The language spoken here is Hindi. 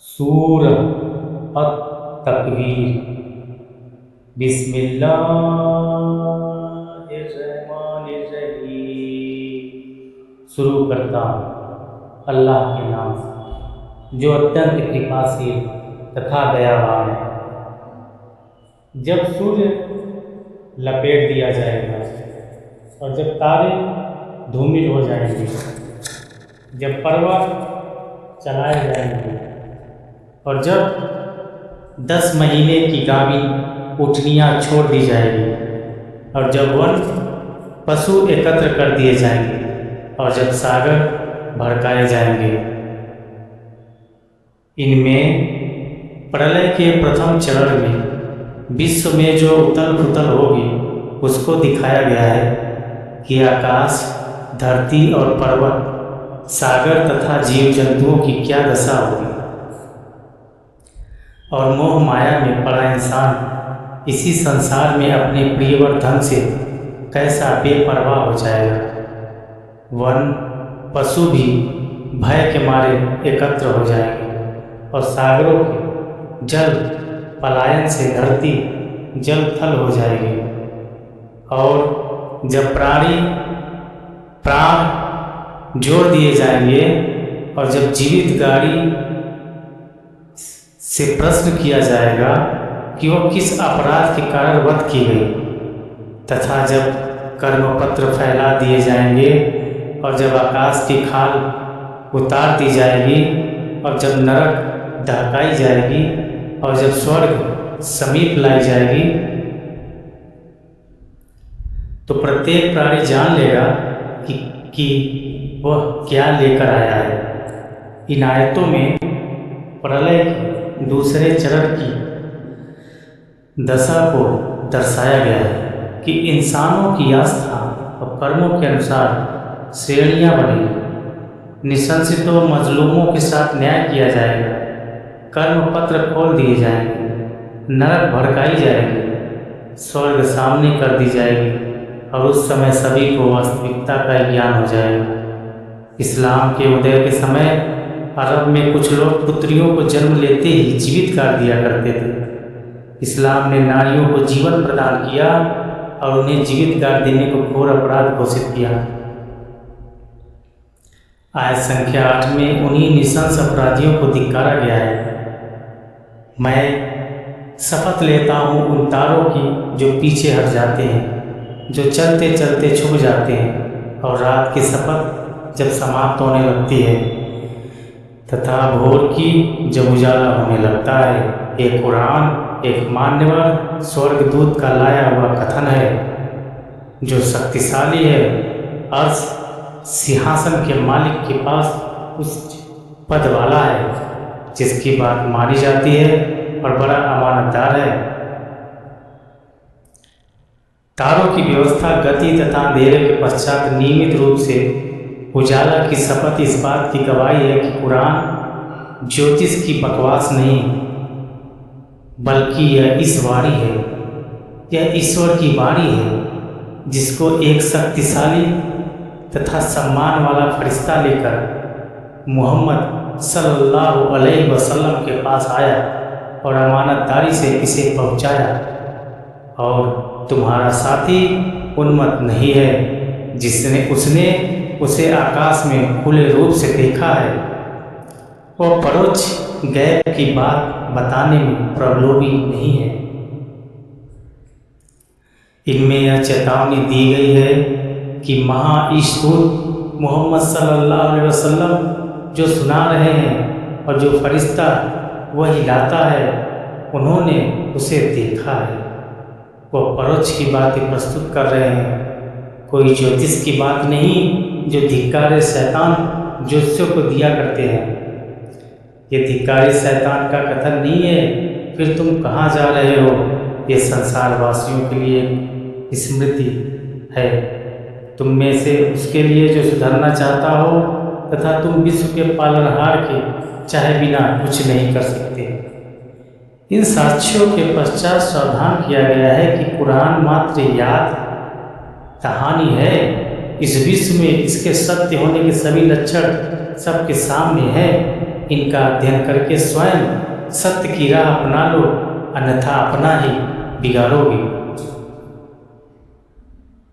सूरह अत-तकवीर। बिस्मिल्लाहिर्रहमानिर्रहीम। शुरू करता हूँ अल्लाह के नाम से, जो अत्यंत कृपाशील तथा दयावान है। जब सूर्य लपेट दिया जाएगा और जब तारे धूमिल हो जाएंगे, जब पर्वत चलाए जाएंगे और जब 10 महीने की गाभिन ऊँटनियाँ छोड़ दी जाएगी और जब वन पशु एकत्र कर दिए जाएंगे और जब सागर भड़काए जाएंगे, इनमें प्रलय के प्रथम चरण में विश्व में जो उथल पुथल होगी उसको दिखाया गया है कि आकाश, धरती और पर्वत, सागर तथा जीव जंतुओं की क्या दशा होगी। और मोह माया में पड़ा इंसान इसी संसार में अपने प्रियवर धन से कैसा बेपरवाह हो जाएगा। वन पशु भी भय के मारे एकत्र हो जाएंगे और सागरों के जल पलायन से धरती जल थल हो जाएगी। और जब प्राण जोड़ दिए जाएंगे और जब जीवित गाड़ी से प्रश्न किया जाएगा कि वो किस अपराध के कारण वध की गई, तथा जब कर्मपत्र फैला दिए जाएंगे और जब आकाश की खाल उतार दी जाएगी और जब नरक दहकाई जाएगी और जब स्वर्ग समीप लाई जाएगी, तो प्रत्येक प्राणी जान लेगा कि वह क्या लेकर आया है। इन आयतों में प्रलय के दूसरे चरण की दशा को दर्शाया गया है कि इंसानों की आस्था और कर्मों के अनुसार श्रेणियाँ बनेंगी। निशंसितों मजलूमों के साथ न्याय किया जाएगा, कर्म पत्र खोल दिए जाएंगे, नरक भड़काई जाएगी, स्वर्ग सामने कर दी जाएगी और उस समय सभी को वास्तविकता का ज्ञान हो जाएगा। इस्लाम के उदय के समय अरब में कुछ लोग पुत्रियों को जन्म लेते ही जीवित कर दिया करते थे। इस्लाम ने नारियों को जीवन प्रदान किया और उन्हें जीवित कर देने को घोर अपराध घोषित किया। आयत संख्या 8 में उन्हीं निशंस अपराधियों को धिक्कारा गया है। मैं शपथ लेता हूँ उन तारों की जो पीछे हट जाते हैं, जो चलते चलते छुप जाते हैं, और रात की शपथ जब समाप्त होने लगती है तथा भोर की जब उजाला होने लगता है। एक कुरान एक मान्यवर स्वर्गदूत का लाया हुआ कथन है जो शक्तिशाली है। अर्श सिंहासन के मालिक के पास उस पद वाला है जिसकी बात मानी जाती है और बड़ा अमानतदार है। तारों की व्यवस्था, गति तथा अंधेरे के पश्चात नियमित रूप से उजाला की शपथ इस बात की गवाही है कि कुरान ज्योतिष की बकवास नहीं, बल्कि यह इस वाणी है, यह ईश्वर की वाणी है जिसको एक शक्तिशाली तथा सम्मान वाला फरिश्ता लेकर मोहम्मद सल्लल्लाहु अलैहि वसल्लम के पास आया और अमानतदारी से इसे पहुंचाया। और तुम्हारा साथी उन्मत्त नहीं है जिसने उसने उसे आकाश में खुले रूप से देखा है। वो परोक्ष गैब की बात बताने में प्रलोभी नहीं है। इनमें यह चेतावनी दी गई है कि महाईशदूत मोहम्मद सल्लल्लाहु अलैहि वसल्लम जो सुना रहे हैं और जो फरिश्ता वही लाता है, उन्होंने उसे देखा है। वो परोक्ष की बातें प्रस्तुत कर रहे हैं, कोई ज्योतिष की बात नहीं जो धिक्कारे शैतान ज्योतिषियों को दिया करते हैं। ये धिक्कारी शैतान का कथन नहीं है। फिर तुम कहाँ जा रहे हो? ये संसार वासियों के लिए स्मृति है, तुम में से उसके लिए जो सुधरना चाहता हो, तथा तुम विश्व के पालनहार के चाहे बिना कुछ नहीं कर सकते। इन साक्ष्यों के पश्चात सावधान किया गया है कि कुरान मात्र याद कहानी है। इस विश्व में इसके सत्य होने के सभी लक्षण सबके सामने है। इनका अध्ययन करके स्वयं सत्य की राह अपना लो, अन्यथा अपना ही बिगाड़ोगे।